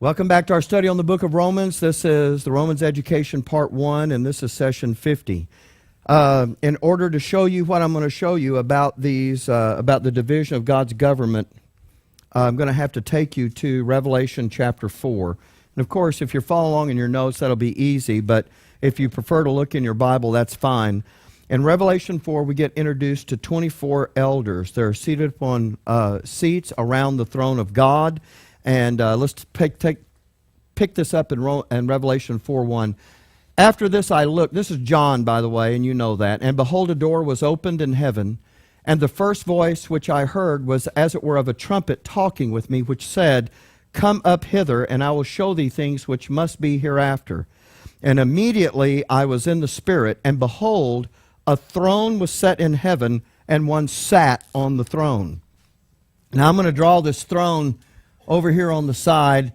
Welcome back to our study on the book of Romans. This is the Romans Education Part 1, and this is Session 50. In order to show you what I'm going to show you about about the division of God's government, I'm going to have to take you to Revelation chapter 4. And of course, if you're following along in your notes, that'll be easy, but if you prefer to look in your Bible, that's fine. In Revelation 4, we get introduced to 24 elders. They're seated upon seats around the throne of God. And let's pick this up in Revelation 4:1. After this I looked, this is John, by the way, and you know that, and behold, a door was opened in heaven, and the first voice which I heard was as it were of a trumpet talking with me, which said, Come up hither, and I will show thee things which must be hereafter. And immediately I was in the Spirit, and behold, a throne was set in heaven, and one sat on the throne. Now I'm going to draw this throne over here on the side.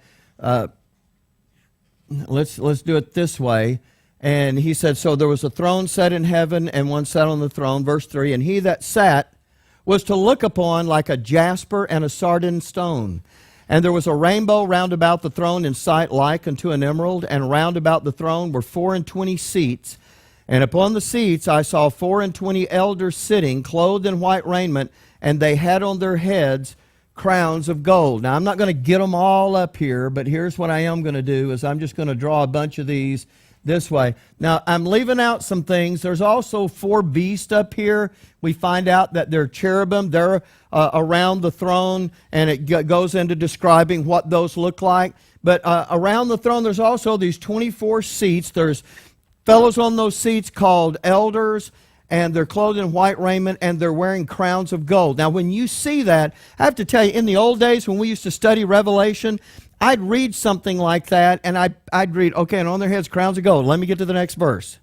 Let's do it this way. And he said, so there was a throne set in heaven, and one sat on the throne. Verse 3, and he that sat was to look upon like a jasper and a sardine stone. And there was a rainbow round about the throne in sight like unto an emerald, and round about the throne were 24 seats. And upon the seats I saw 24 elders sitting, clothed in white raiment, and they had on their heads crowns of gold. Now, I'm not going to get them all up here, but here's what I am going to do is I'm just going to draw a bunch of these this way. Now, I'm leaving out some things. There's also 4 beasts up here. We find out that they're cherubim. They're around the throne, and it goes into describing what those look like. But around the throne, there's also these 24 seats. There's fellows on those seats called elders, and they're clothed in white raiment, and they're wearing crowns of gold. Now, when you see that, I have to tell you, in the old days when we used to study Revelation, I'd read something like that, and I'd read, okay, and on their heads, crowns of gold. Let me get to the next verse.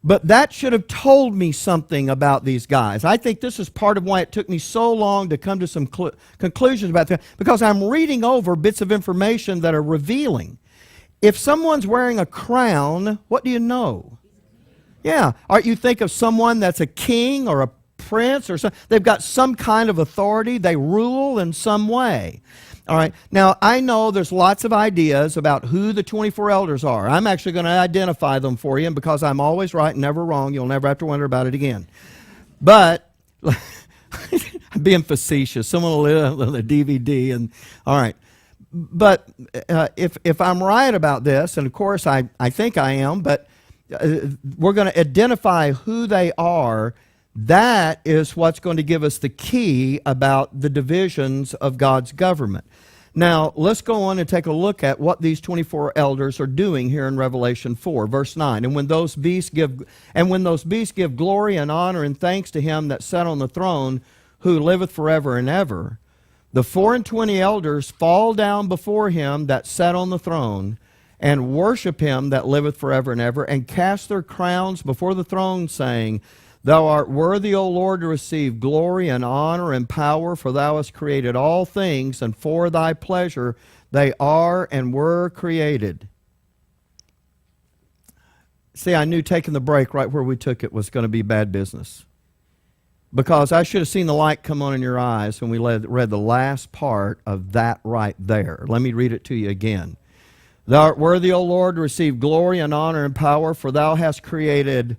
But that should have told me something about these guys. I think this is part of why it took me so long to come to some conclusions about that, because I'm reading over bits of information that are revealing. If someone's wearing a crown, what do you know? Yeah, you think of someone that's a king or a prince or something. They've got some kind of authority. They rule in some way. All right. Now, I know there's lots of ideas about who the 24 elders are. I'm actually going to identify them for you, and because I'm always right and never wrong, you'll never have to wonder about it again. But I'm being facetious. Someone will live a DVD, and all right. But if I'm right about this, and of course I think I am, but we're going to identify who they are. That is what's going to give us the key about the divisions of God's government. Now, let's go on and take a look at what these 24 elders are doing here in Revelation 4, verse 9. And when those beasts give glory and honor and thanks to him that sat on the throne, who liveth forever and ever, the 24 elders fall down before him that sat on the throne, and worship him that liveth forever and ever, and cast their crowns before the throne, saying, Thou art worthy, O Lord, to receive glory and honor and power, for thou hast created all things, and for thy pleasure they are and were created. See, I knew taking the break right where we took it was going to be bad business, because I should have seen the light come on in your eyes when we read the last part of that right there. Let me read it to you again. Thou art worthy, O Lord, to receive glory and honor and power, for thou hast created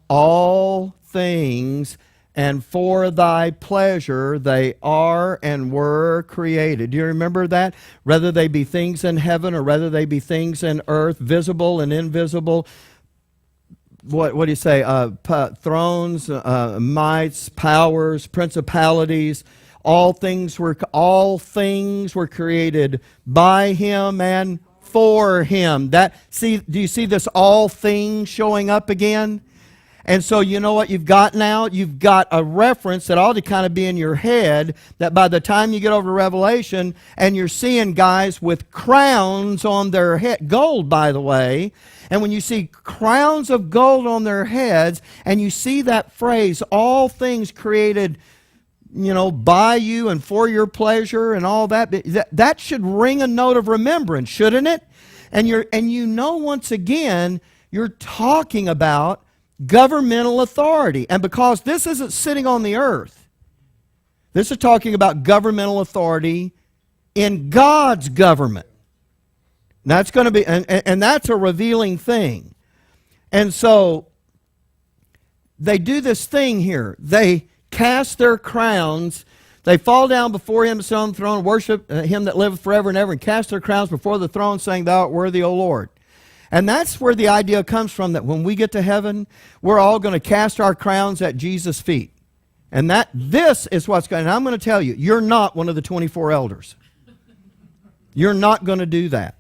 all things, and for thy pleasure they are and were created. Do you remember that? Whether they be things in heaven or whether they be things in earth, visible and invisible. What do you say? Thrones, mights, powers, principalities. All things were created by him and for him. Do you see this all things showing up again? And so you know what you've got now? You've got a reference that ought to kind of be in your head, that by the time you get over to Revelation and you're seeing guys with crowns on their head, gold, by the way, and when you see crowns of gold on their heads, and you see that phrase, all things created, by you and for your pleasure and all that, that should ring a note of remembrance, shouldn't it? And once again, you're talking about governmental authority. And because this isn't sitting on the earth, this is talking about governmental authority in God's government. That's going to be, and that's a revealing thing. And so they do this thing here. They cast their crowns. They fall down before him on the throne, worship him that liveth forever and ever, and cast their crowns before the throne, saying, Thou art worthy, O Lord. And that's where the idea comes from, that when we get to heaven, we're all going to cast our crowns at Jesus' feet. And this is what's going on. And I'm going to tell you, you're not one of the 24 elders. You're not going to do that.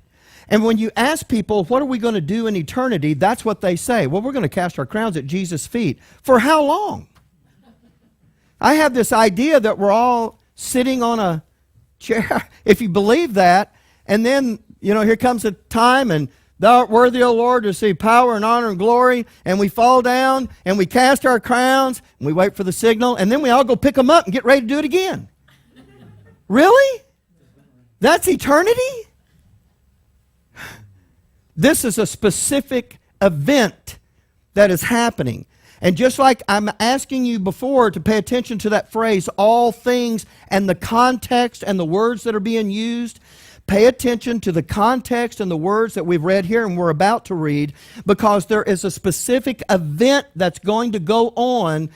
And when you ask people, what are we going to do in eternity, that's what they say. Well, we're going to cast our crowns at Jesus' feet. For how long? I have this idea that we're all sitting on a chair, if you believe that, and then, here comes a time, and Thou art worthy, O Lord, to receive power and honor and glory, and we fall down, and we cast our crowns, and we wait for the signal, and then we all go pick them up and get ready to do it again. Really? That's eternity? This is a specific event that is happening. And just like I'm asking you before to pay attention to that phrase, all things, and the context and the words that are being used, pay attention to the context and the words that we've read here and we're about to read, because there is a specific event that's going to go on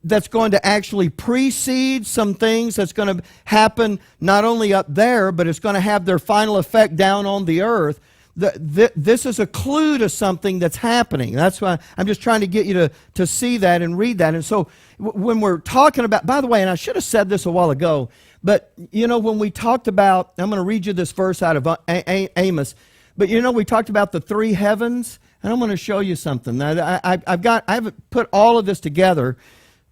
that's going to actually precede some things that's going to happen not only up there, but it's going to have their final effect down on the earth. This is a clue to something that's happening. That's why I'm just trying to get you to see that and read that. And so when we're talking about, by the way, and I should have said this a while ago, but when we talked about, I'm going to read you this verse out of Amos, but we talked about the three heavens, and I'm going to show you something. Now, I haven't put all of this together,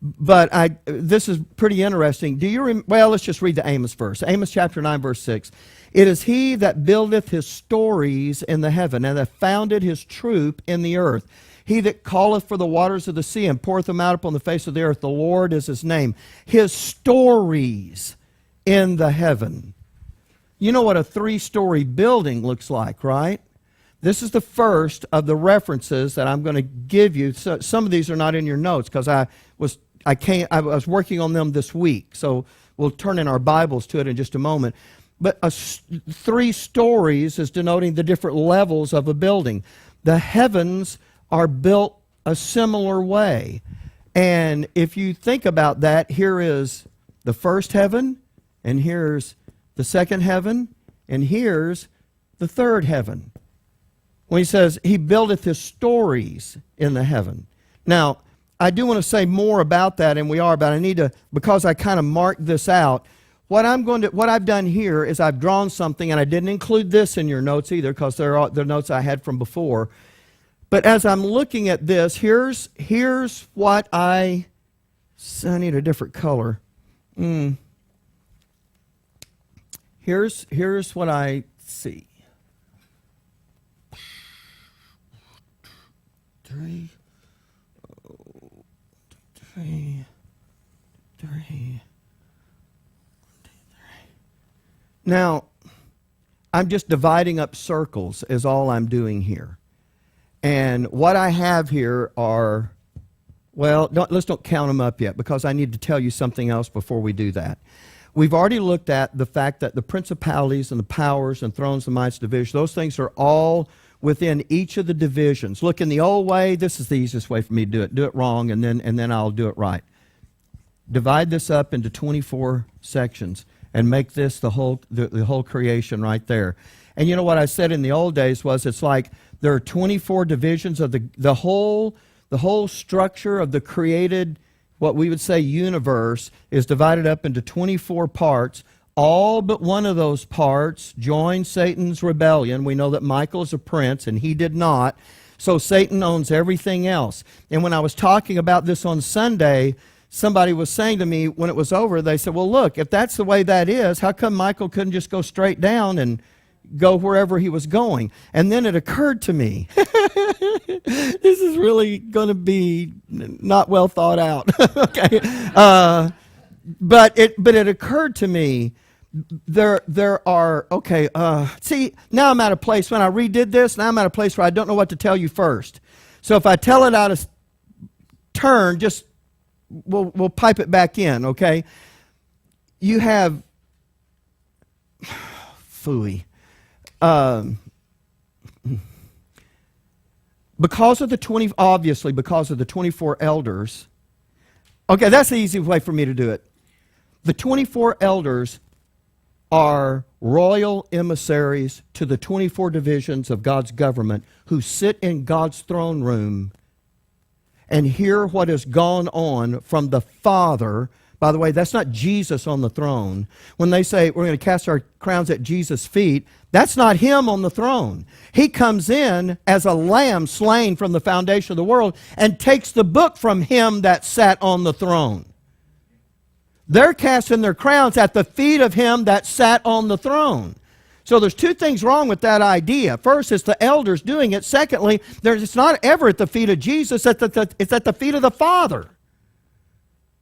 but this is pretty interesting. Well, let's just read the Amos verse. Amos chapter 9, verse 6. It is he that buildeth his stories in the heaven, and that founded his troop in the earth. He that calleth for the waters of the sea, and poureth them out upon the face of the earth. The Lord is his name. His stories in the heaven. You know what a 3-story building looks like, right? This is the first of the references that I'm going to give you. So some of these are not in your notes because I was working on them this week. So we'll turn in our Bibles to it in just a moment. But 3 stories is denoting the different levels of a building. The heavens are built a similar way. And if you think about that, here is the first heaven, and here's the second heaven, and here's the third heaven. When he says, he buildeth his stories in the heaven. Now, I do want to say more about that, and we are, but I need to, because I kind of marked this out, what I've done here is I've drawn something, and I didn't include this in your notes either, because they're notes I had from before. But as I'm looking at this, here's what I need a different color. Here's what I see. 3. Now, I'm just dividing up circles is all I'm doing here. And what I have here are, well, let's don't count them up yet because I need to tell you something else before we do that. We've already looked at the fact that the principalities and the powers and thrones and mights divisions, those things are all within each of the divisions. Look, in the old way, this is the easiest way for me to do it. Do it wrong, and then I'll do it right. Divide this up into 24 sections and make this the whole creation right there. And you know what I said in the old days was it's like there are 24 divisions of the whole structure of the created, what we would say universe, is divided up into 24 parts. All but one of those parts joined Satan's rebellion. We know that Michael is a prince, and he did not. So Satan owns everything else. And when I was talking about this on Sunday, somebody was saying to me when it was over, they said, well, look, if that's the way that is, how come Michael couldn't just go straight down and go wherever he was going? And then it occurred to me, this is really going to be not well thought out. Okay, but it occurred to me, there are, okay, see, now I'm at a place, when I redid this, now I'm at a place where I don't know what to tell you first. So if I tell it out of turn, just, we'll pipe it back in, okay? You have, phooey. because of the 24 elders. Okay, that's the easy way for me to do it. The 24 elders are royal emissaries to the 24 divisions of God's government who sit in God's throne room and hear what has gone on from the Father. By the way, that's not Jesus on the throne. When they say we're going to cast our crowns at Jesus' feet, that's not him on the throne. He comes in as a lamb slain from the foundation of the world and takes the book from him that sat on the throne. They're casting their crowns at the feet of him that sat on the throne. So there's two things wrong with that idea. First, it's the elders doing it. Secondly, it's not ever at the feet of Jesus. It's at the feet of the Father.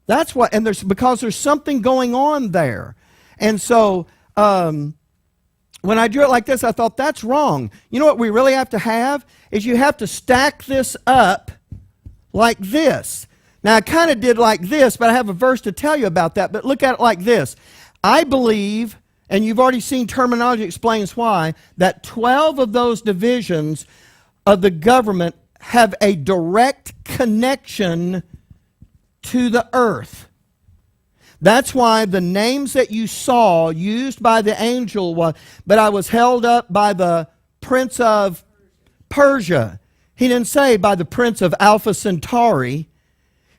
That's what, and because there's something going on there. And so when I drew it like this, I thought that's wrong. You know what we really have to have is you have to stack this up like this. Now, I kind of did like this, but I have a verse to tell you about that. But look at it like this. I believe, and you've already seen terminology explains why, that 12 of those divisions of the government have a direct connection to the earth. That's why the names that you saw used by the angel was, but I was held up by the prince of Persia. He didn't say by the prince of Alpha Centauri.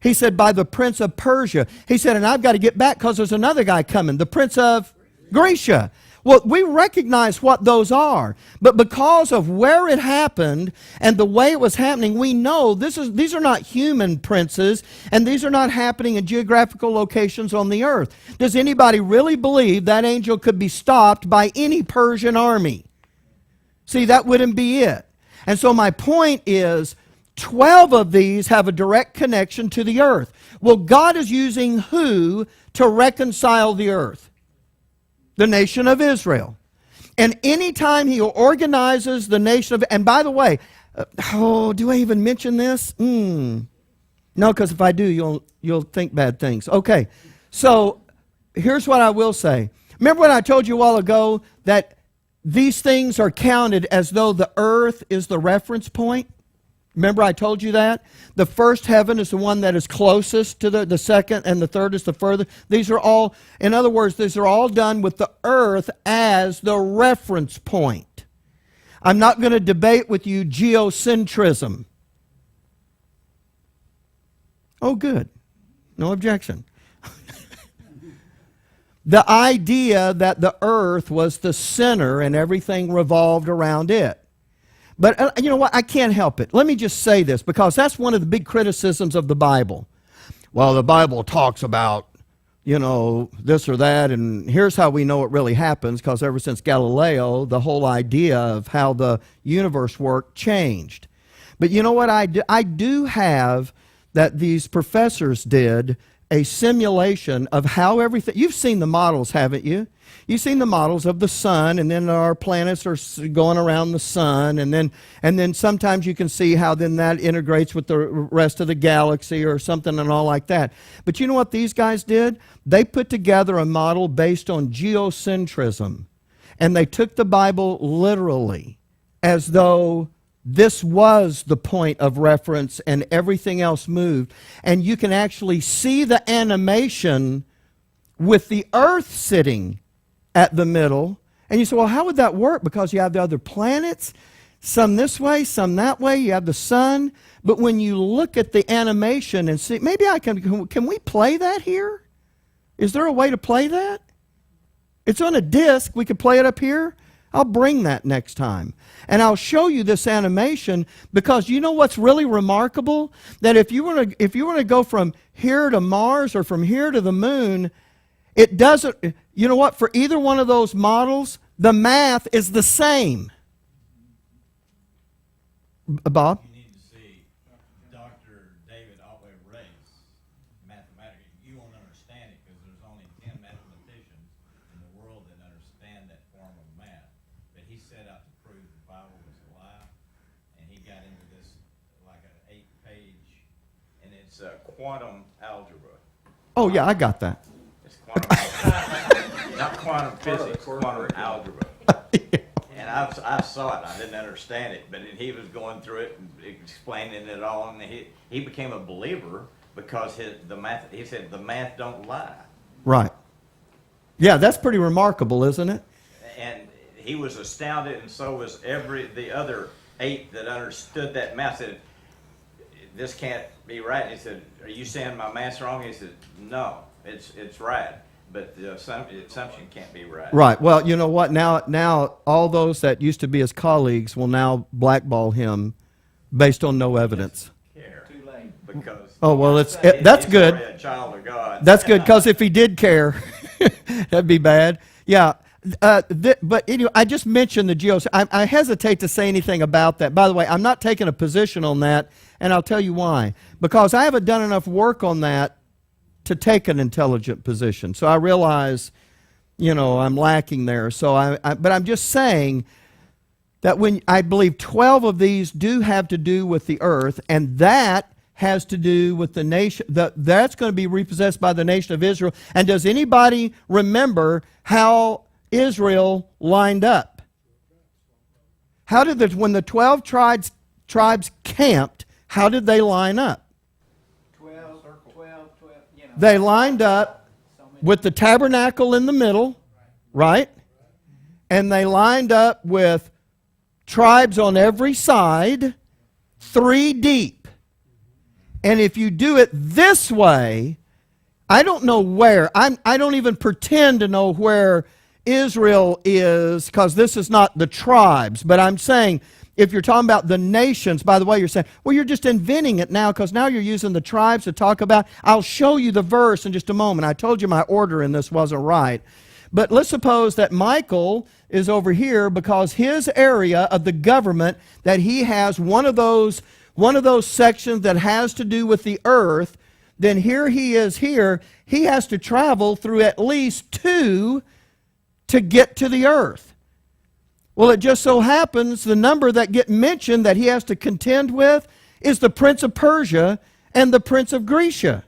He said by the prince of Persia. He said, and I've got to get back because there's another guy coming, the prince of Grecia. Well, we recognize what those are, but because of where it happened and the way it was happening, we know these are not human princes, and these are not happening in geographical locations on the earth. Does anybody really believe that angel could be stopped by any Persian army? See, that wouldn't be it. And so my point is, 12 of these have a direct connection to the earth. Well, God is using who to reconcile the earth? The nation of Israel. And anytime he organizes the nation of, and by the way, do I even mention this? No, because if I do, you'll think bad things. Okay, so here's what I will say. Remember when I told you a while ago that these things are counted as though the earth is the reference point? Remember I told you that? The first heaven is the one that is closest to the second, and the third is the furthest. These are all, in other words, these are all done with the earth as the reference point. I'm not going to debate with you geocentrism. Oh, good. No objection. The idea that the earth was the center and everything revolved around it. But you know what? I can't help it. Let me just say this, because that's one of the big criticisms of the Bible. Well, the Bible talks about, this or that, and here's how we know it really happens, because ever since Galileo, the whole idea of how the universe worked changed. But you know what I do? I do have that these professors did a simulation of how everything, you've seen the models, haven't you? You've seen the models of the sun, and then our planets are going around the sun, and then sometimes you can see how then that integrates with the rest of the galaxy or something and all like that. But you know what these guys did? They put together a model based on geocentrism, and they took the Bible literally as though this was the point of reference and everything else moved. And you can actually see the animation with the earth sitting at the middle. And you say, well, how would that work? Because you have the other planets, some this way, some that way. You have the sun. But when you look at the animation and see, maybe can we play that here? Is there a way to play that? It's on a disc. We could play it up here. I'll bring that next time. And I'll show you this animation, because you know what's really remarkable? That if you want to go from here to Mars or from here to the moon, it doesn't, you know what? For either one of those models, the math is the same. Bob? You need to see Dr. David Otway Ray's mathematics. You won't understand it because there's only 10 mathematicians in the world that understand that form of math. But he set out to prove the Bible was a lie, and he got into this like an 8-page, and it's quantum algebra. Oh, yeah, I got that. It's quantum, not quantum physics, quantum algebra. And I saw it. I didn't understand it, but he was going through it and explaining it all, and he became a believer because the math. He said the math don't lie. Right. Yeah, that's pretty remarkable, isn't it? And he was astounded, and so was the other 8 that understood that math. Said, "This can't be right." He said, "Are you saying my math's wrong?" He said, "No, it's right, but the assumption can't be right." Right. Well, you know what? Now all those that used to be his colleagues will now blackball him based on no evidence. Too late. Because that's good. A child of God. That's good, because if he did care, that'd be bad. Yeah. But anyway, I just mentioned the geocentric. I hesitate to say anything about that. By the way, I'm not taking a position on that, and I'll tell you why. Because I haven't done enough work on that to take an intelligent position. So I realize, I'm lacking there. So but I'm just saying that when I believe 12 of these do have to do with the earth, and that has to do with the nation, that's going to be repossessed by the nation of Israel. And does anybody remember how Israel lined up? How did when the 12 tribes camped, how did they line up? 12, They lined up with the tabernacle in the middle, right? And they lined up with tribes on every side, 3 deep. And if you do it this way, I don't know where. I don't even pretend to know where Israel is, because this is not the tribes. But I'm saying, if you're talking about the nations, by the way, you're saying, well, you're just inventing it now, because now you're using the tribes to talk about. I'll show you the verse in just a moment. I told you my order in this wasn't right. But let's suppose that Michael is over here because his area of the government, that he has one of those sections that has to do with the earth. Then here he is here. He has to travel through at least 2 to get to the earth. Well, it just so happens the number that get mentioned that he has to contend with is the Prince of Persia and the Prince of Grecia.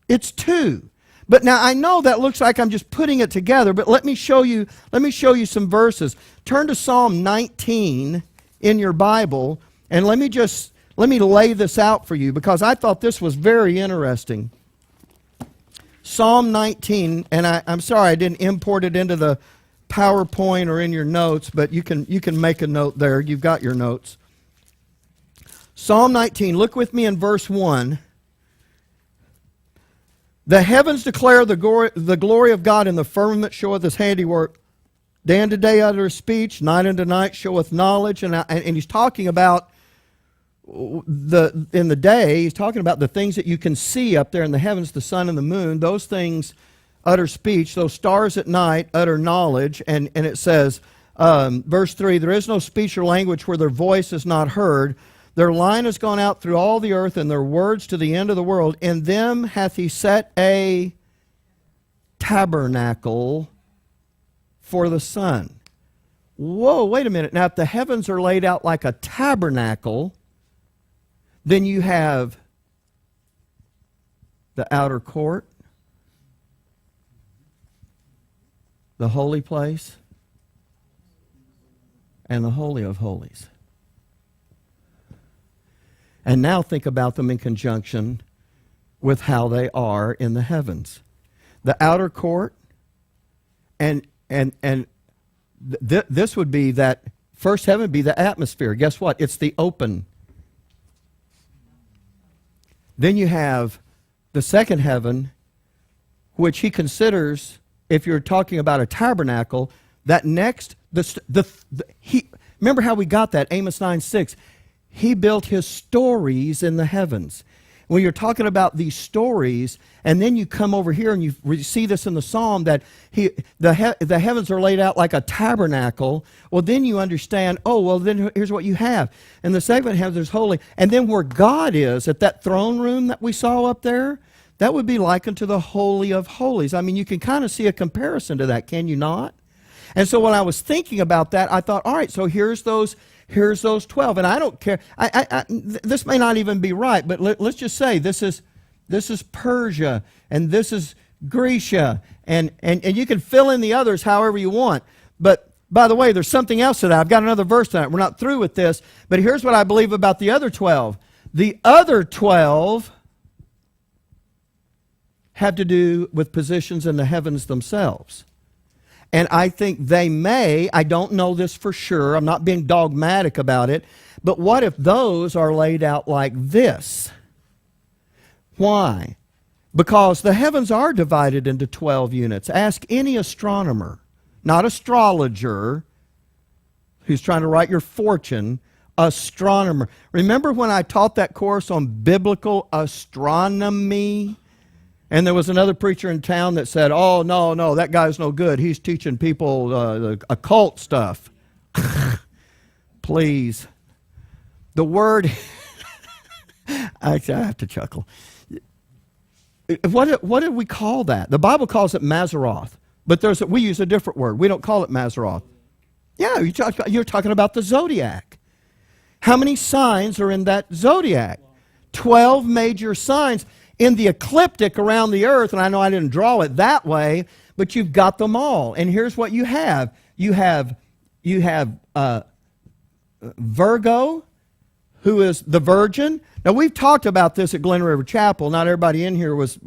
It's 2. But now I know that looks like I'm just putting it together, but let me show you some verses. Turn to Psalm 19 in your Bible, and let me lay this out for you, because I thought this was very interesting. Psalm 19, and I'm sorry I didn't import it into the PowerPoint or in your notes, but you can make a note there. You've got your notes. Psalm 19, look with me in verse 1. The heavens declare the glory of God, and the firmament showeth his handiwork. Day unto day uttereth speech, night unto night showeth knowledge. And he's talking about in the day, he's talking about the things that you can see up there in the heavens, the sun and the moon. Those things utter speech. Those stars at night utter knowledge. And it says, verse 3, there is no speech or language where their voice is not heard. Their line has gone out through all the earth, and their words to the end of the world. In them hath he set a tabernacle for the sun. Whoa, wait a minute. Now, if the heavens are laid out like a tabernacle, then you have the outer court, the holy place, and the Holy of Holies. And now think about them in conjunction with how they are in the heavens. The outer court, and this would be that first heaven would be the atmosphere. Guess what? It's the open. Then you have the second heaven, which he considers, if you're talking about a tabernacle, that next, remember how we got that, Amos 9:6. He built his stories in the heavens. When you're talking about these stories, and then you come over here and you see this in the Psalm that the heavens are laid out like a tabernacle. Well, then you understand, then here's what you have. In the second heaven, there's holy. And then where God is, at that throne room that we saw up there, that would be likened to the Holy of Holies. I mean, you can kind of see a comparison to that, can you not? And so when I was thinking about that, I thought, all right, so here's those 12, and I don't care. This may not even be right, but let's just say this is Persia, and this is Grecia, and you can fill in the others however you want. But By the way, there's something else to that. I've got another verse to that. We're not through with this, but here's what I believe about the other 12. The other 12 have to do with positions in the heavens themselves. And I think they may, I don't know this for sure, I'm not being dogmatic about it, but what if those are laid out like this? Why? Because the heavens are divided into 12 units. Ask any astronomer, not astrologer, who's trying to write your fortune, astronomer. Remember when I taught that course on biblical astronomy? And there was another preacher in town that said, oh, no, that guy's no good. He's teaching people occult stuff. Please. The word, I have to chuckle. What do we call that? The Bible calls it Mazzaroth, but we use a different word. We don't call it Mazzaroth. Yeah, you're talking about the zodiac. How many signs are in that zodiac? 12 major signs in the ecliptic around the earth, and I know I didn't draw it that way, but you've got them all. And here's what you have. You have Virgo, who is the virgin. Now, we've talked about this at Glen River Chapel. Not everybody in here was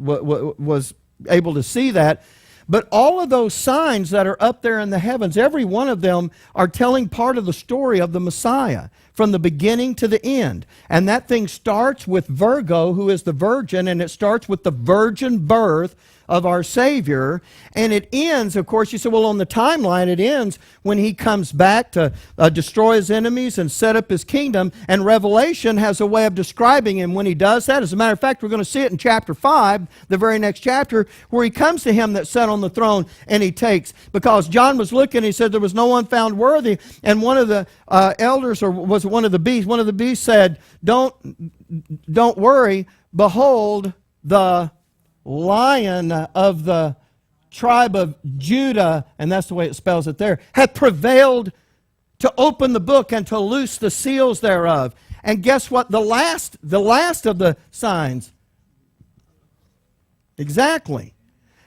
able to see that. But all of those signs that are up there in the heavens, every one of them are telling part of the story of the Messiah from the beginning to the end. And that thing starts with Virgo, who is the virgin, and it starts with the virgin birth of our Savior. And it ends, of course, you say, well, on the timeline, it ends when he comes back to destroy his enemies and set up his kingdom. And Revelation has a way of describing him when he does that. As a matter of fact, we're going to see it in chapter 5, the very next chapter, where he comes to him that sat on the throne and he takes. Because John was looking, he said there was no one found worthy. And one of the elders, or was it one of the beasts said, don't worry, behold, the Lion of the tribe of Judah, and that's the way it spells it there, hath prevailed to open the book and to loose the seals thereof. And guess what? The last of the signs. Exactly.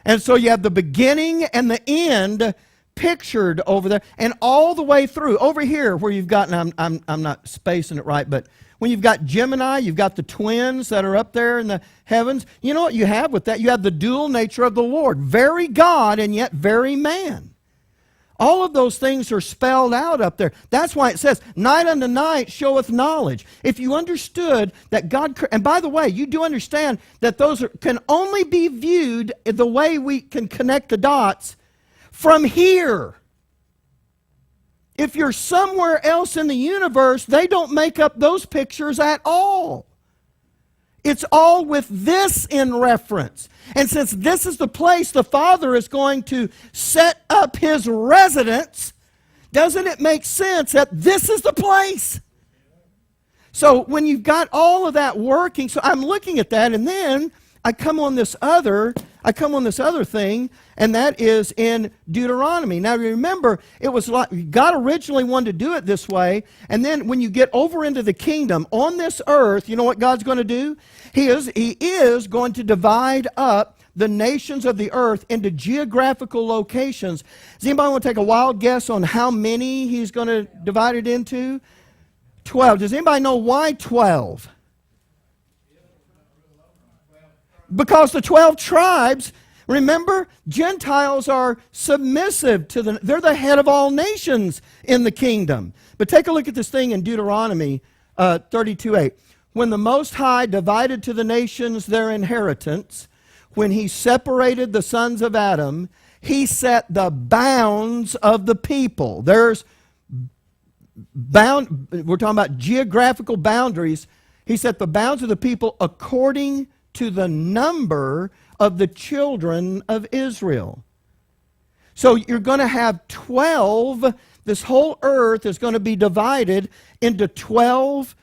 And so you have the beginning and the end pictured over there, and all the way through. Over here, where you've got, and I'm not spacing it right, but when you've got Gemini, you've got the twins that are up there in the heavens. You know what you have with that? You have the dual nature of the Lord. Very God and yet very man. All of those things are spelled out up there. That's why it says, night unto night showeth knowledge. If you understood that God, and by the way, you do understand that those can only be viewed the way we can connect the dots from here. If you're somewhere else in the universe, they don't make up those pictures at all. It's all with this in reference. And since this is the place the Father is going to set up his residence, doesn't it make sense that this is the place? So when you've got all of that working, so I'm looking at that, and then I come on this other thing, and that is in Deuteronomy. Now remember, it was like God originally wanted to do it this way, and then when you get over into the kingdom on this earth, you know what God's going to do? He is going to divide up the nations of the earth into geographical locations. Does anybody want to take a wild guess on how many he's going to divide it into? 12. Does anybody know why 12? Because the 12 tribes, remember, Gentiles are submissive to they're the head of all nations in the kingdom. But take a look at this thing in Deuteronomy 32:8. When the Most High divided to the nations their inheritance, when he separated the sons of Adam, he set the bounds of the people. We're talking about geographical boundaries. He set the bounds of the people according to the number of the children of Israel. So you're going to have 12, this whole earth is going to be divided into 12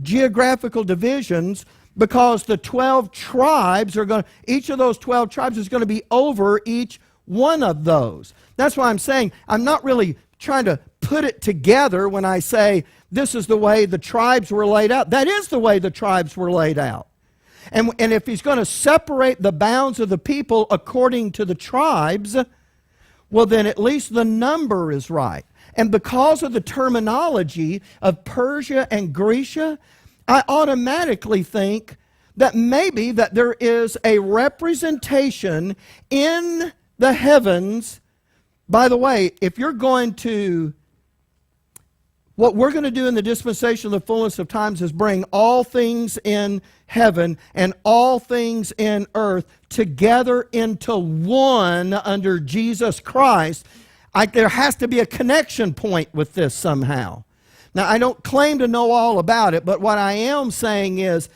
geographical divisions, because the 12 tribes are going to, each of those 12 tribes is going to be over each one of those. That's why I'm saying I'm not really trying to put it together when I say this is the way the tribes were laid out. That is the way the tribes were laid out. And if he's going to separate the bounds of the people according to the tribes, well, then at least the number is right. And because of the terminology of Persia and Grecia, I automatically think that maybe that there is a representation in the heavens. By the way, if you're going to, what we're going to do in the dispensation of the fullness of times is bring all things in heaven and all things in earth together into one under Jesus Christ. There has to be a connection point with this somehow. Now, I don't claim to know all about it, but what I am saying is,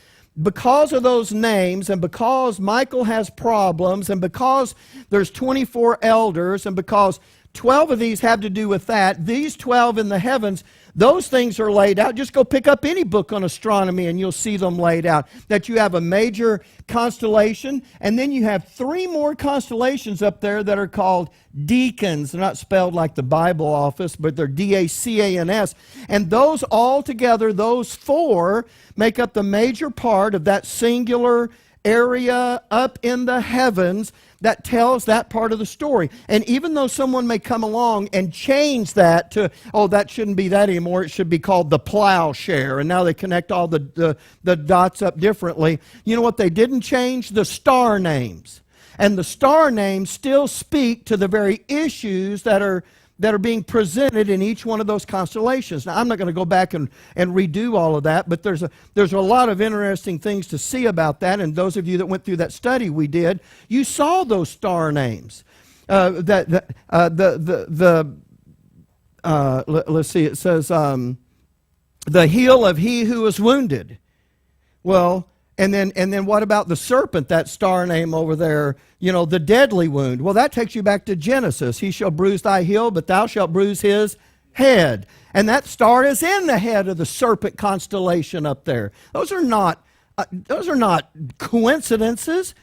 because of those names, and because Michael has problems, and because there's 24 elders, and because 12 of these have to do with that, these 12 in the heavens, those things are laid out. Just go pick up any book on astronomy and you'll see them laid out. That you have a major constellation, and then you have 3 more constellations up there that are called deacons. They're not spelled like the Bible office, but they're D-A-C-A-N-S. And those all together, those 4, make up the major part of that singular area up in the heavens that tells that part of the story. And even though someone may come along and change that to, oh, that shouldn't be that anymore, it should be called the plowshare, and now they connect all the dots up differently. You know what they didn't change? The star names. And the star names still speak to the very issues that are being presented in each one of those constellations. Now, I'm not going to go back and redo all of that, but there's a lot of interesting things to see about that. And those of you that went through that study we did, you saw those star names. Let's see, it says, the heel of he who was wounded. Well, and then what about the serpent, that star name over there, the deadly wound? Well, that takes you back to Genesis. He shall bruise thy heel, but thou shalt bruise his head. And that star is in the head of the serpent constellation up there. Those are not coincidences.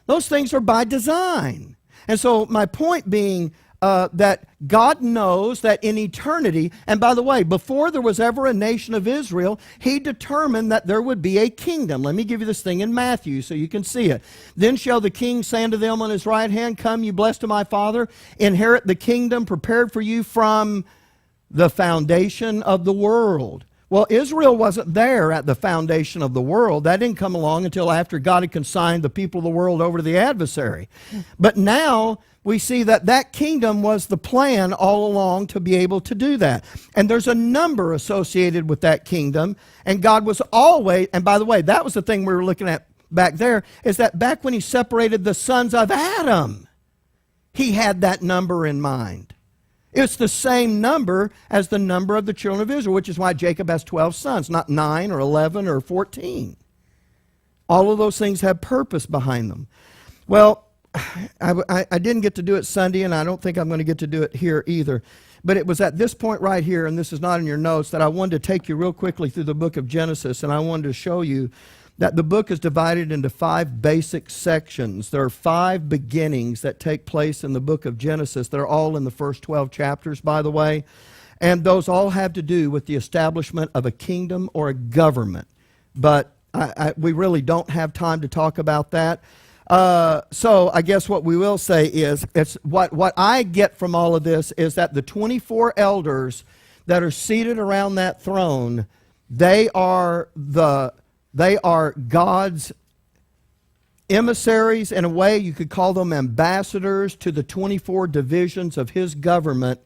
Those things are by design. And so my point being that God knows that in eternity, and by the way, before there was ever a nation of Israel, He determined that there would be a kingdom. Let me give you this thing in Matthew so you can see it. Then shall the king say unto them on his right hand, Come, you blessed of my Father, inherit the kingdom prepared for you from the foundation of the world. Well, Israel wasn't there at the foundation of the world. That didn't come along until after God had consigned the people of the world over to the adversary. But now we see that that kingdom was the plan all along to be able to do that. And there's a number associated with that kingdom. And God was always, and by the way, that was the thing we were looking at back there, is that back when He separated the sons of Adam, He had that number in mind. It's the same number as the number of the children of Israel, which is why Jacob has 12 sons, not 9 or 11 or 14. All of those things have purpose behind them. Well, I didn't get to do it Sunday, and I don't think I'm going to get to do it here either. But it was at this point right here, and this is not in your notes, that I wanted to take you real quickly through the book of Genesis, and I wanted to show you that the book is divided into 5 basic sections. There are 5 beginnings that take place in the book of Genesis. They're all in the first 12 chapters, by the way. And those all have to do with the establishment of a kingdom or a government. But we really don't have time to talk about that. So I guess what we will say is, it's what I get from all of this is that the 24 elders that are seated around that throne, they are God's emissaries. In a way, you could call them ambassadors to the 24 divisions of His government,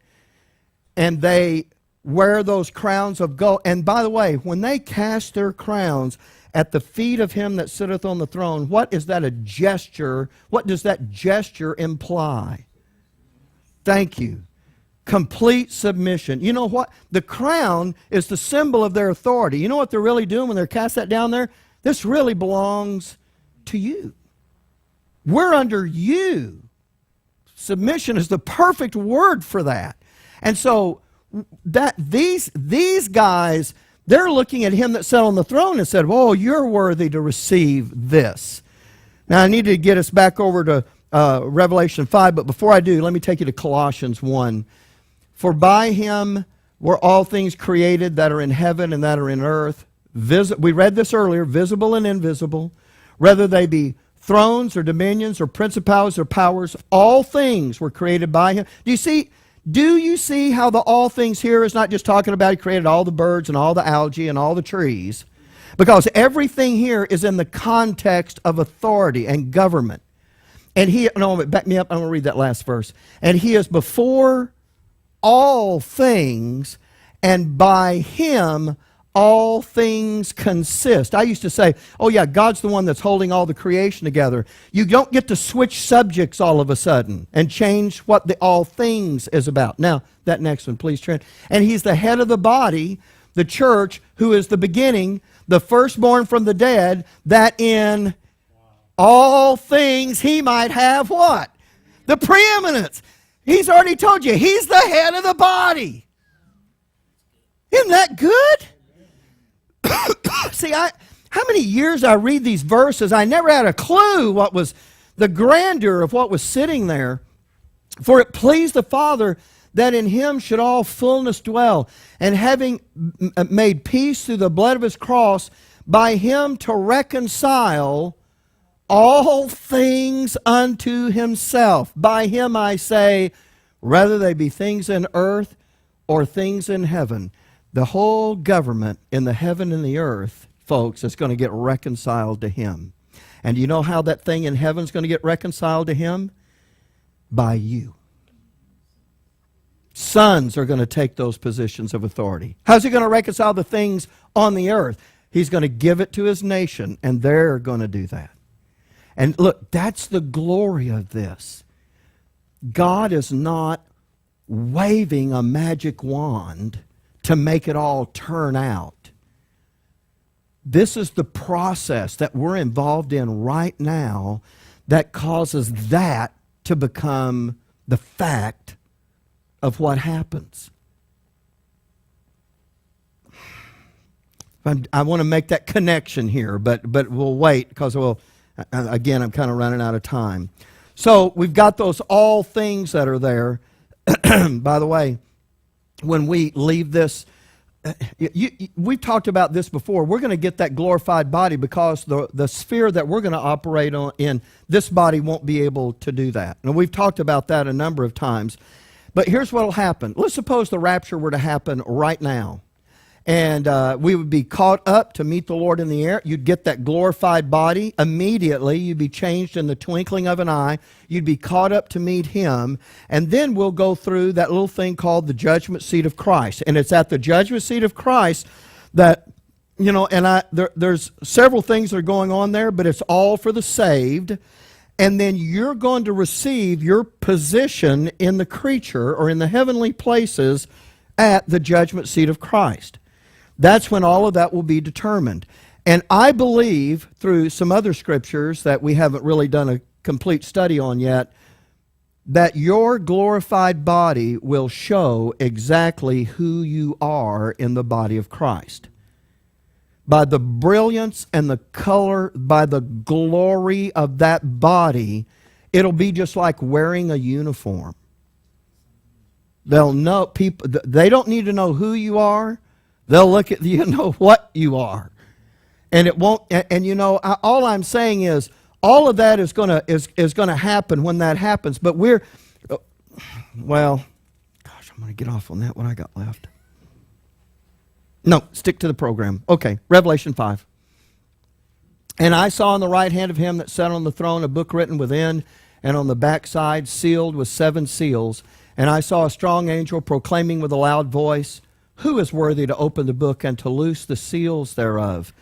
and they wear those crowns of gold. And by the way, when they cast their crowns at the feet of Him that sitteth on the throne, what is that a gesture? What does that gesture imply? Thank you. Complete submission. You know what? The crown is the symbol of their authority. You know what they're really doing when they're cast that down there? This really belongs to you. We're under you. Submission is the perfect word for that. And so that these guys, they're looking at Him that sat on the throne and said, "Oh, you're worthy to receive this." Now, I need to get us back over to Revelation 5, but before I do, let me take you to Colossians 1. For by Him were all things created that are in heaven and that are in earth. We read this earlier, visible and invisible, whether they be thrones or dominions or principalities or powers, all things were created by Him. Do you see Do you see how the all things here is not just talking about he created all the birds and all the algae and all the trees? Because everything here is in the context of authority and government. And he, no, back me up, I'm going to read that last verse. And he is before all things, and by him all things consist. I used to say, oh yeah, God's the one that's holding all the creation together. You don't get to switch subjects all of a sudden and change what the all things is about. Now, that next one, please, Trent. And he's the head of the body, the church, who is the beginning, the firstborn from the dead, that in all things he might have what? The preeminence. He's already told you, he's the head of the body. Isn't that good? See, how many years I read these verses, I never had a clue what was the grandeur of what was sitting there. For it pleased the Father that in him should all fullness dwell, and having made peace through the blood of his cross, by him to reconcile all things unto himself. By him I say, whether they be things in earth or things in heaven. The whole government in the heaven and the earth, folks, is going to get reconciled to him. And you know how that thing in heaven is going to get reconciled to him? By you. Sons are going to take those positions of authority. How's he going to reconcile the things on the earth? He's going to give it to his nation, and they're going to do that. And look, that's the glory of this. God is not waving a magic wand to make it all turn out. This is the process that we're involved in right now that causes that to become the fact of what happens. I want to make that connection here, but we'll wait because again, I'm kind of running out of time. So we've got those all things that are there. By the way, when we leave this, we've talked about this before. We're going to get that glorified body because the sphere that we're going to operate on in this body won't be able to do that. And we've talked about that a number of times. But here's what will happen. Let's suppose the rapture were to happen right now. And we would be caught up to meet the Lord in the air. You'd get that glorified body immediately. You'd be changed in the twinkling of an eye. You'd be caught up to meet him. And then we'll go through that little thing called the judgment seat of Christ. And it's at the judgment seat of Christ that, you know, and there's several things that are going on there, but it's all for the saved. And then you're going to receive your position in the creature or in the heavenly places at the judgment seat of Christ. That's when all of that will be determined. And I believe through some other scriptures that we haven't really done a complete study on yet, that your glorified body will show exactly who you are in the body of Christ. By the brilliance and the color, by the glory of that body, it'll be just like wearing a uniform. They'll know people. They don't need to know who you are. They'll look at you and know what you are. And it won't. And you know, all I'm saying is, all of that is gonna happen when that happens. But well, gosh, I'm gonna get off on that. What I got left? No, stick to the program. Okay, Revelation 5. And I saw on the right hand of him that sat on the throne a book written within, and on the backside sealed with 7 seals. And I saw a strong angel proclaiming with a loud voice, who is worthy to open the book and to loose the seals thereof?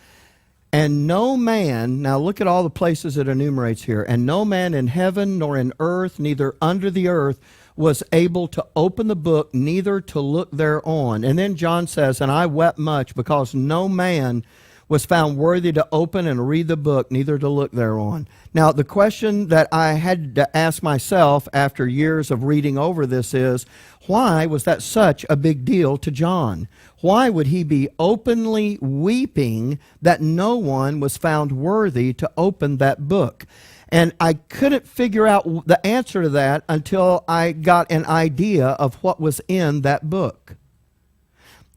And no man, now look at all the places it enumerates here, and no man in heaven nor in earth, neither under the earth, was able to open the book, neither to look thereon. And then John says, and I wept much, because no man was found worthy to open and read the book, neither to look thereon. Now, the question that I had to ask myself after years of reading over this is, why was that such a big deal to John? Why would he be openly weeping that no one was found worthy to open that book? And I couldn't figure out the answer to that until I got an idea of what was in that book.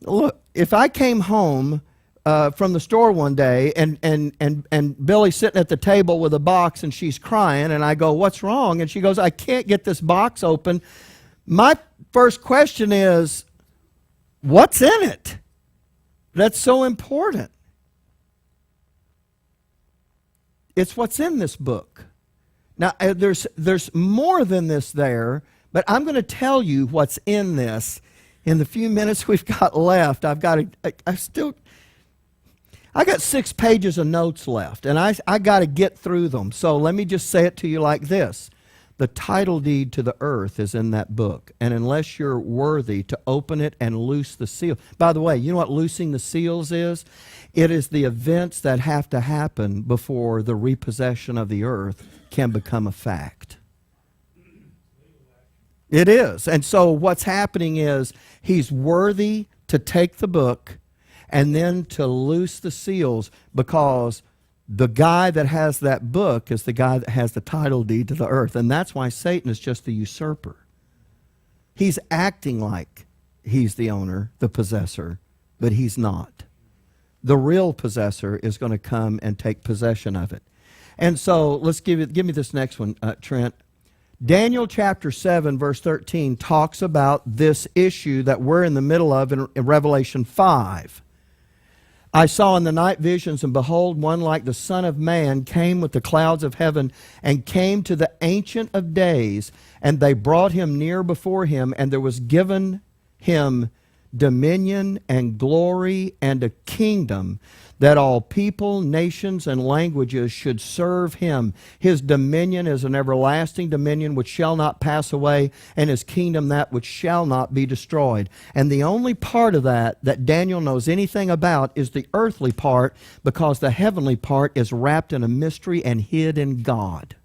Look, if I came home from the store one day and Billy's sitting at the table with a box and she's crying, and I go, what's wrong? And she goes, I can't get this box open. My first question is, what's in it? That's so important. It's what's in this book. Now, there's more than this there, but I'm going to tell you what's in this in the few minutes we've got left. I got 6 pages of notes left, and I got to get through them. So let me just say it to you like this. The title deed to the earth is in that book, and unless you're worthy to open it and loose the seal. By the way, you know what loosing the seals is? It is the events that have to happen before the repossession of the earth can become a fact. It is. And so what's happening is he's worthy to take the book and then to loose the seals, because the guy that has that book is the guy that has the title deed to the earth. And that's why Satan is just the usurper. He's acting like he's the owner, the possessor, but he's not. The real possessor is going to come and take possession of it. And so let's give me this next one, Trent. Daniel chapter 7, verse 13 talks about this issue that we're in the middle of in Revelation 5. I saw in the night visions, and behold, one like the Son of Man came with the clouds of heaven, and came to the Ancient of Days, and they brought him near before him, and there was given him dominion and glory and a kingdom, that all people, nations, and languages should serve him. His dominion is an everlasting dominion which shall not pass away, and his kingdom that which shall not be destroyed. And the only part of that Daniel knows anything about is the earthly part, because the heavenly part is wrapped in a mystery and hid in God.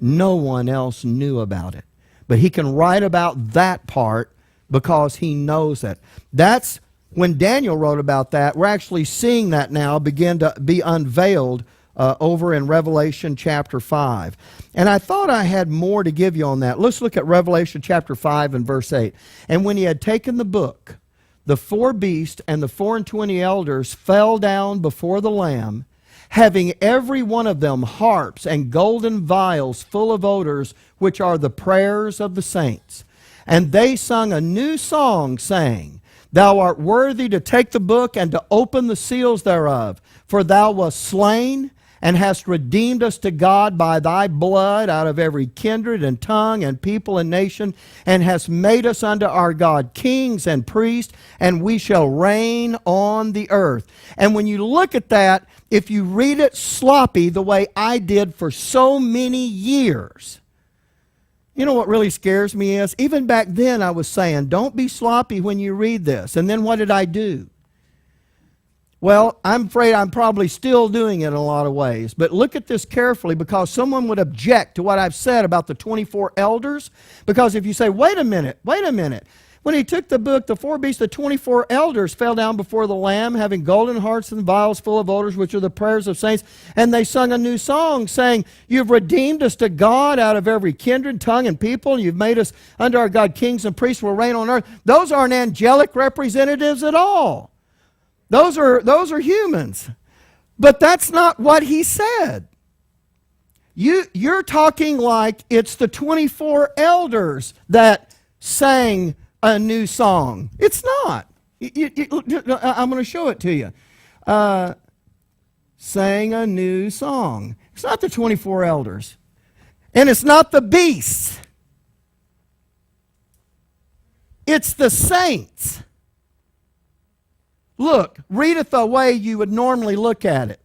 No one else knew about it. But he can write about that part because he knows it. That's when Daniel wrote about that. We're actually seeing that now begin to be unveiled over in Revelation chapter 5. And I thought I had more to give you on that. Let's look at Revelation chapter 5 and verse 8. And when he had taken the book, the 4 beasts and the 24 elders fell down before the Lamb, having every one of them harps and golden vials full of odors, which are the prayers of the saints. And they sung a new song, saying, Thou art worthy to take the book and to open the seals thereof. For thou wast slain, and hast redeemed us to God by thy blood out of every kindred and tongue and people and nation, and hast made us unto our God kings and priests, and we shall reign on the earth. And when you look at that, if you read it sloppy the way I did for so many years, you know what really scares me is, even back then I was saying, don't be sloppy when you read this. And then what did I do? Well, I'm afraid I'm probably still doing it in a lot of ways. But look at this carefully, because someone would object to what I've said about the 24 elders. Because if you say, wait a minute. When he took the book, the 4 beasts, the 24 elders fell down before the Lamb, having golden harps and vials full of odors, which are the prayers of saints. And they sung a new song, saying, You've redeemed us to God out of every kindred, tongue, and people. And you've made us unto our God kings and priests, will reign on earth. Those aren't angelic representatives at all. Those are humans. But that's not what he said. You're talking like it's the 24 elders that sang a new song. It's not. I'm going to show it to you. Sang a new song. It's not the 24 elders. And it's not the beasts. It's the saints. Look, read it the way you would normally look at it.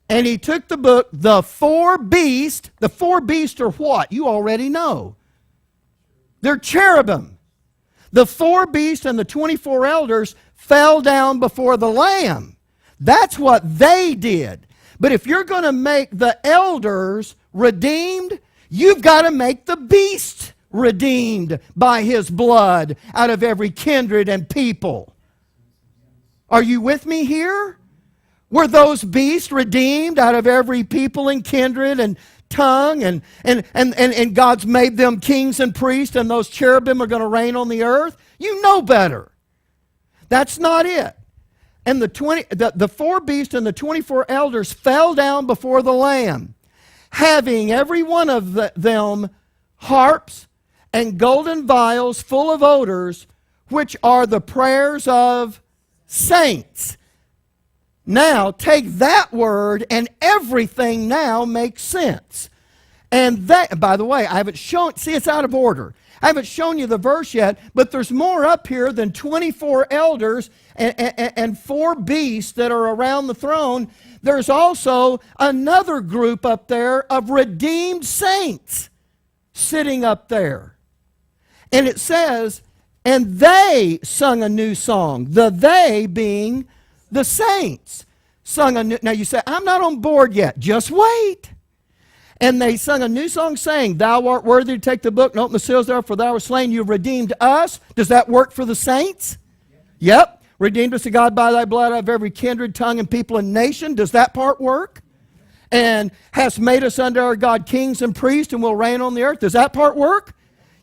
And he took the book, the 4 beasts. The 4 beasts are what? You already know. They're cherubim. The 4 beasts and the 24 elders fell down before the Lamb. That's what they did. But if you're going to make the elders redeemed, you've got to make the beast redeemed by his blood out of every kindred and people. Are you with me here? Were those beasts redeemed out of every people and kindred and tongue, and God's made them kings and priests, and those cherubim are going to reign on the earth? You know better. That's not it. And the 4 beasts and the 24 elders fell down before the Lamb, having every one of them harps and golden vials full of odors, which are the prayers of saints. Now, take that word and everything now makes sense. And that, by the way, I haven't shown, see, it's out of order. I haven't shown you the verse yet, but there's more up here than 24 elders and 4 beasts that are around the throne. There's also another group up there of redeemed saints sitting up there. And it says, and they sung a new song. The they being the saints sung a new. Now you say, I'm not on board yet. Just wait. And they sung a new song saying, thou art worthy to take the book and open the seals thereof, for thou wast slain, you have redeemed us. Does that work for the saints? Yep. Redeemed us to God by thy blood out of every kindred, tongue, and people and nation. Does that part work? And hast made us unto our God kings and priests, and will reign on the earth. Does that part work?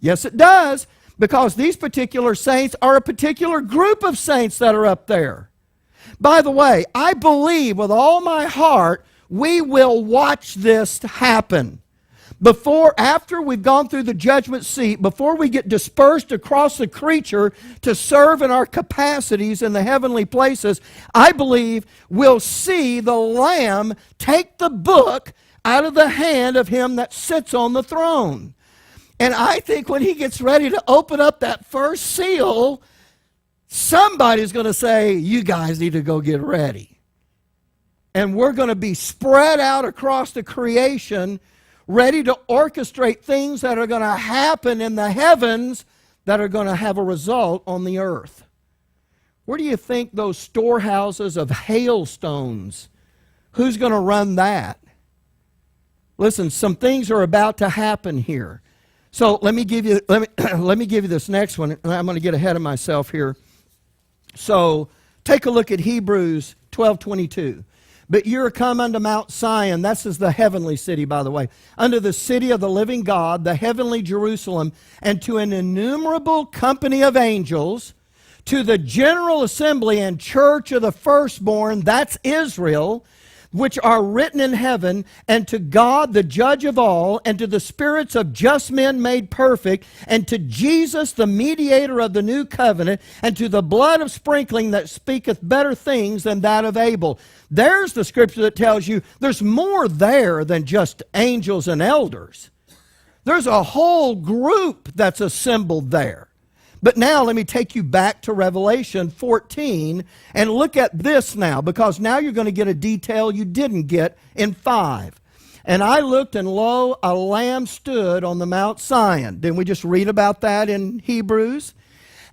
Yes, it does. Because these particular saints are a particular group of saints that are up there. By the way, I believe with all my heart we will watch this happen. After we've gone through the judgment seat, before we get dispersed across the creature to serve in our capacities in the heavenly places, I believe we'll see the Lamb take the book out of the hand of him that sits on the throne. And I think when he gets ready to open up that first seal, somebody's going to say, you guys need to go get ready. And we're going to be spread out across the creation, ready to orchestrate things that are going to happen in the heavens that are going to have a result on the earth. Where do you think those storehouses of hailstones, who's going to run that? Listen, some things are about to happen here. So let me give you this next one, and I'm going to get ahead of myself here. So take a look at Hebrews 12:22. But you're come unto Mount Zion, this is the heavenly city, by the way, unto the city of the living God, the heavenly Jerusalem, and to an innumerable company of angels, to the general assembly and church of the firstborn, that's Israel, which are written in heaven, and to God the judge of all, and to the spirits of just men made perfect, and to Jesus the mediator of the new covenant, and to the blood of sprinkling that speaketh better things than that of Abel. There's the scripture that tells you there's more there than just angels and elders. There's a whole group that's assembled there. But now let me take you back to Revelation 14 and look at this now, because now you're going to get a detail you didn't get in 5. And I looked, and lo, a lamb stood on the Mount Zion. Didn't we just read about that in Hebrews?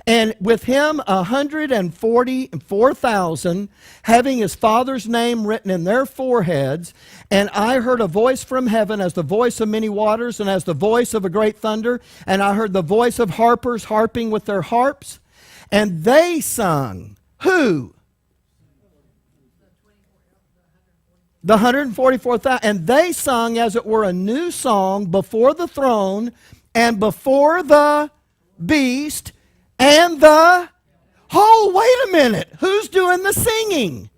And with him 144,000, having his Father's name written in their foreheads. And I heard a voice from heaven as the voice of many waters, and as the voice of a great thunder. And I heard the voice of harpers harping with their harps. And they sung, who? The 144,000. And they sung as it were a new song before the throne and before the beast and the... Oh, wait a minute. Who's doing the singing?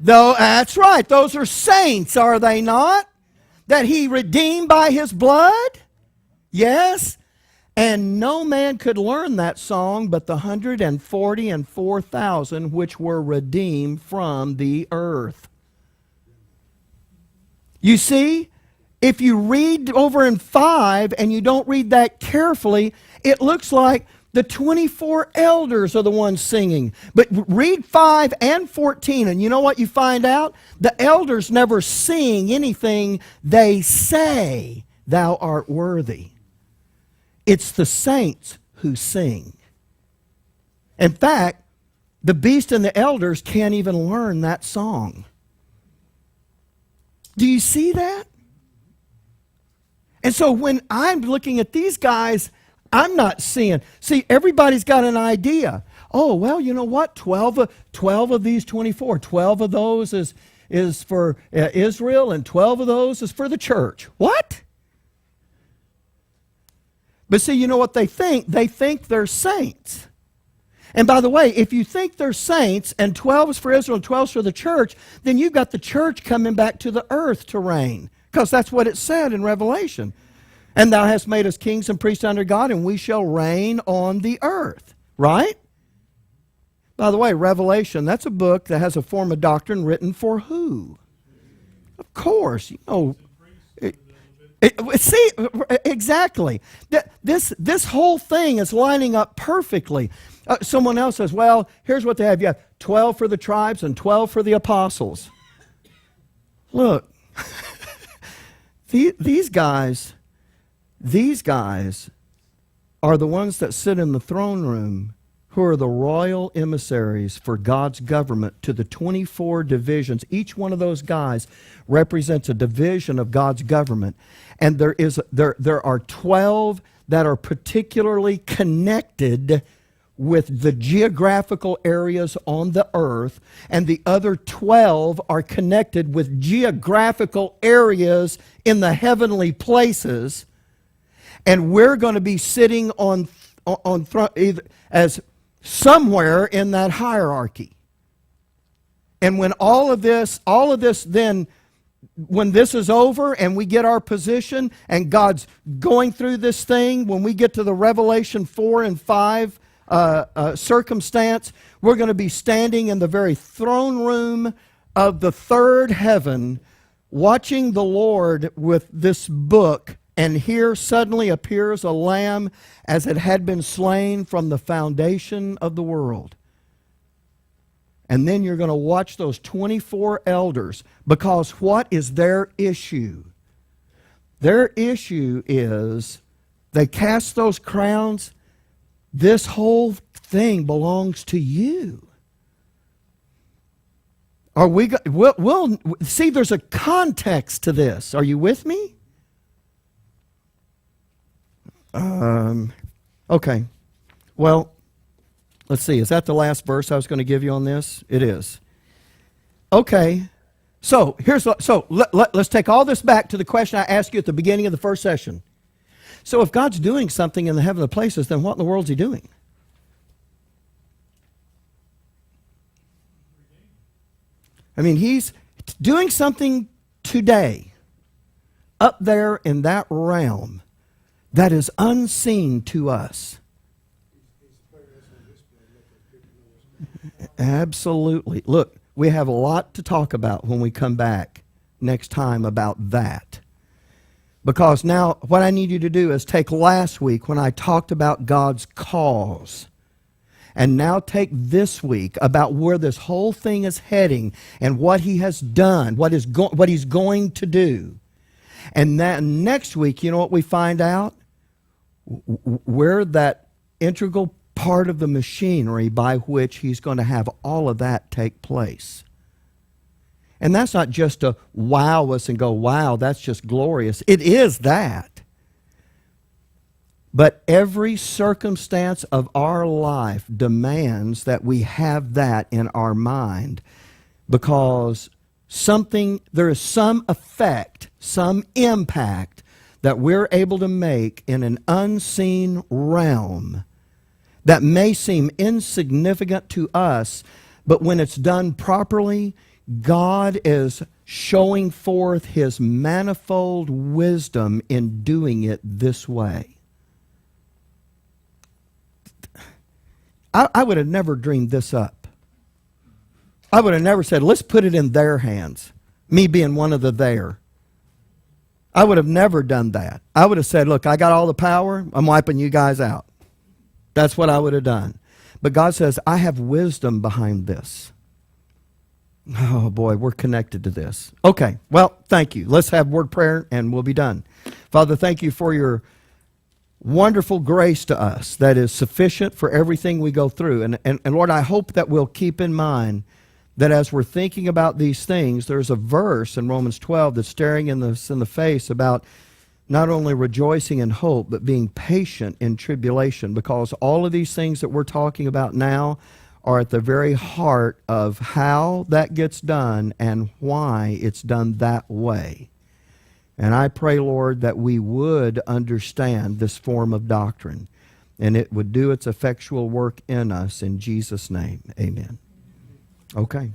Though, that's right. Those are saints, are they not? That he redeemed by his blood? Yes. And no man could learn that song but the 144,000 which were redeemed from the earth. You see, if you read over in 5 and you don't read that carefully, it looks like the 24 elders are the ones singing. But read 5 and 14, and you know what you find out? The elders never sing anything. They say, thou art worthy. It's the saints who sing. In fact, the beast and the elders can't even learn that song. Do you see that? And so when I'm looking at these guys, I'm not seeing. See, everybody's got an idea. Oh, well, you know what? 12 of these 24. 12 of those is for Israel, and 12 of those is for the church. What? But see, you know what they think? They think they're saints. And by the way, if you think they're saints and 12 is for Israel and 12 is for the church, then you've got the church coming back to the earth to reign. Because that's what it said in Revelation. And thou hast made us kings and priests under God, and we shall reign on the earth. Right? By the way, Revelation, that's a book that has a form of doctrine written for who? Of course, you know. See, exactly. This whole thing is lining up perfectly. Someone else says, well, here's what they have. You have 12 for the tribes and 12 for the apostles. Look, these guys are the ones that sit in the throne room who are the royal emissaries for God's government to the 24 divisions. Each one of those guys represents a division of God's government. And there are 12 that are particularly connected with the geographical areas on the earth, and the other 12 are connected with geographical areas in the heavenly places. And we're going to be sitting on as somewhere in that hierarchy. And when all of this then, when this is over and we get our position and God's going through this thing, when we get to the Revelation 4 and 5 circumstance, we're going to be standing in the very throne room of the third heaven, watching the Lord with this book. And here suddenly appears a lamb as it had been slain from the foundation of the world. And then you're going to watch those 24 elders, because what is their issue? Their issue is they cast those crowns. This whole thing belongs to you. We'll see, there's a context to this. Are you with me? Okay. Well, let's see. Is that the last verse I was going to give you on this? It is. Okay. So let's take all this back to the question I asked you at the beginning of the first session. So if God's doing something in the heavenly places, then what in the world is He doing? I mean, He's doing something today up there in that realm that is unseen to us. Absolutely. Look, we have a lot to talk about when we come back next time about that. Because now what I need you to do is take last week when I talked about God's cause, and now take this week about where this whole thing is heading and what He has done, what He's going to do. And then next week, you know what we find out? We're that integral part of the machinery by which He's going to have all of that take place. And that's not just to wow us and go, wow, that's just glorious. It is that. But every circumstance of our life demands that we have that in our mind, because there is some effect, some impact that we're able to make in an unseen realm that may seem insignificant to us, but when it's done properly, God is showing forth His manifold wisdom in doing it this way. I would have never dreamed this up. I would have never said, let's put it in their hands, me being one of the there. I would have never done that. I would have said, look, I got all the power, I'm wiping you guys out. That's what I would have done. But God says, I have wisdom behind this. Oh boy, we're connected to this. Okay, well, thank you. Let's have word prayer and we'll be done. Father, thank you for your wonderful grace to us that is sufficient for everything we go through. And Lord, I hope that we'll keep in mind that as we're thinking about these things, there's a verse in Romans 12 that's staring us in the face about not only rejoicing in hope, but being patient in tribulation, because all of these things that we're talking about now are at the very heart of how that gets done and why it's done that way. And I pray, Lord, that we would understand this form of doctrine, and it would do its effectual work in us. In Jesus' name, amen. Okay.